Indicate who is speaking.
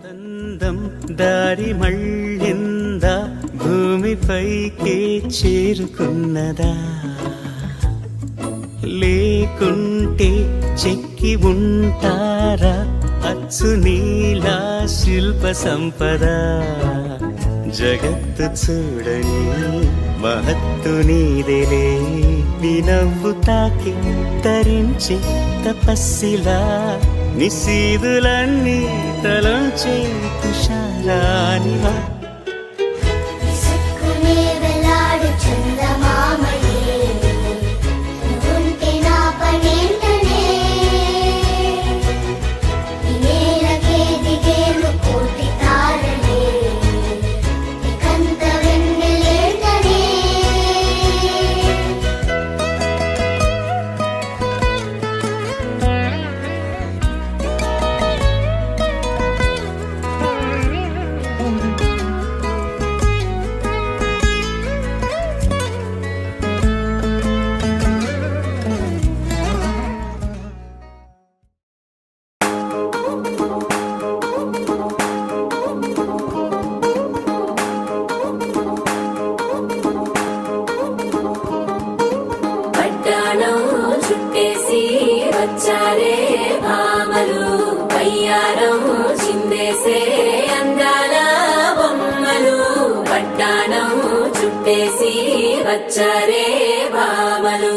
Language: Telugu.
Speaker 1: అందం దారి మళ్ళిందా భూమిపైకే చేరుకున్నదా లేకుంటే చెక్కి ఉంటారా అచ్చు నీలా శిల్ప సంపద జగత్తు చూడని మహత్తు నీదేలే నీ నవ్వు తాకి తరించి తపస్సిలా నిశీదులన్నీ తలంచే తుషారానివా
Speaker 2: చుట్టేసి వచ్చారే భామలు వయ్యారం చిందేసే అందాల బొమ్మలు పట్టాణం చుట్టేసి వచ్చారే భామలు